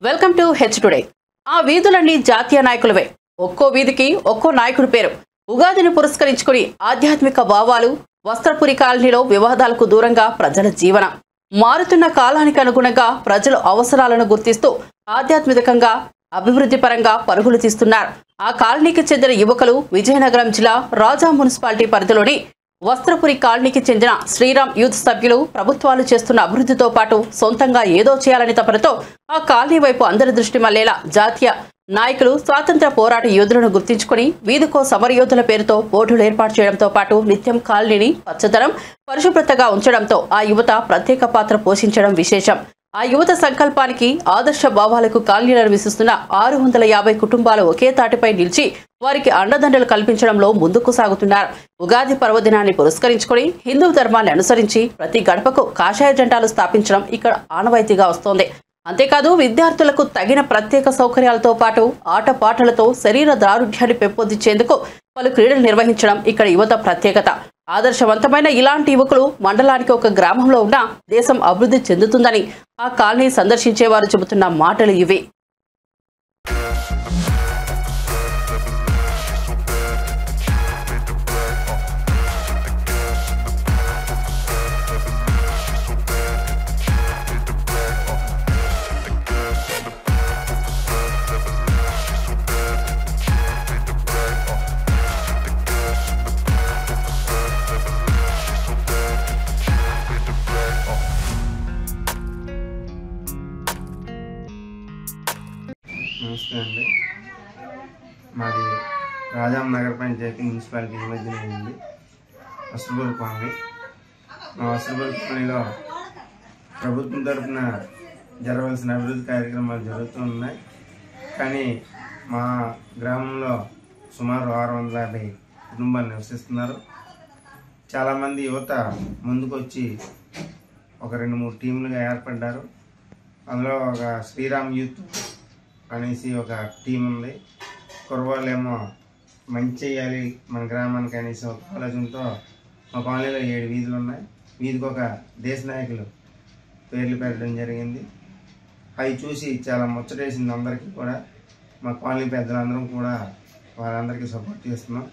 Welcome to H today. ఆ వీధులన్నీ జాతీయ నాయకులవే. ఒక్కో వీధికి ఒక్కో నాయకుడి పేరు. ఉగాదిని పురస్కరించుకుని ఆధ్యాత్మిక భావాలు, వస్త్రపురి కాలనీలో వివాదాలకు దూరంగా ప్రజల జీవనం. మారుతున్న కాలానికి అనుగుణంగా ప్రజల అవసరాలను గుర్తిస్తూ ఆధ్యాత్మికంగా అభివృద్ధి పరంగా పరుగులు తీస్తున్నారు. ఆ కాలనీకి చెందిన యువకులు విజయనగరం జిల్లా రాజా మున్సిపాలిటీ పరిధిలోని వస్త్రపురి కాలనీకి చెందిన శ్రీరామ్ యూత్ సభ్యులు ప్రభుత్వాలు చేస్తున్న అభివృద్ధితో పాటు సొంతంగా ఏదో చేయాలని తపనతో ఆ కాలనీ వైపు అందరి దృష్టి మళ్లేలా జాతీయ నాయకులు స్వాతంత్ర పోరాట యోధులను గుర్తించుకుని వీధికో సమరయోధుల పేరుతో బోర్డులు ఏర్పాటు చేయడంతో పాటు నిత్యం కాలనీని పచ్చదనం పరిశుభ్రతగా ఉంచడంతో ఆ యువత ప్రత్యేక పాత్ర పోషించడం విశేషం. ఆ యువత సంకల్పానికి ఆదర్శ భావాలకు కాలనీలను విసిస్తున్న 650 కుటుంబాలు ఒకే తాటిపై నిలిచి వారికి అండదండలు కల్పించడంలో ముందుకు సాగుతున్నారు. ఉగాది పర్వదినాన్ని పురస్కరించుకుని హిందూ ధర్మాన్ని అనుసరించి ప్రతి గడపకు కాషాయ జెండాలు స్థాపించడం ఇక్కడ ఆనవాయితీగా వస్తోంది. అంతేకాదు విద్యార్థులకు తగిన ప్రత్యేక సౌకర్యాలతో పాటు ఆటపాటలతో శరీర దారుఢ్యాన్ని పెంపొందించేందుకు పలు క్రీడలు నిర్వహించడం ఇక్కడ యువత ప్రత్యేకత. ఆదర్శవంతమైన ఇలాంటి యువకులు మండలానికి ఒక గ్రామంలో ఉన్న దేశం అభివృద్ధి చెందుతుందని ఆ కాలనీ సందర్శించేవారు చెబుతున్న మాటలు ఇవి. నమస్తే అండి. మాది రాజాం నగర పంచాయతీ మున్సిపాలిటీ ఈ మధ్యన ఉంది వస్త్రపురి కాలనీ. మా వస్త్రపురి కాలనీలో ప్రభుత్వం తరఫున జరగవలసిన అభివృద్ధి కార్యక్రమాలు జరుగుతూ ఉన్నాయి. కానీ మా గ్రామంలో సుమారు 650 కుటుంబాలు నివసిస్తున్నారు. చాలామంది యువత ముందుకొచ్చి ఒక 2-3 టీంలుగా ఏర్పడ్డారు. అందులో ఒక శ్రీరామ్ యూత్ అనేసి ఒక టీం ఉంది. కుర్రవాళ్ళేమో మంచి చేయాలి మన గ్రామానికి అనేసి ఒక ఆలోచనతో మా కాలనీలో 7 వీధులు ఉన్నాయి. వీధికి ఒక దేశ నాయకులు పేర్లు పెట్టడం జరిగింది. అవి చూసి చాలా ముచ్చటేసింది అందరికీ కూడా. మా కాలనీ పెద్దలందరం కూడా వాళ్ళందరికీ సపోర్ట్ చేస్తున్నాం.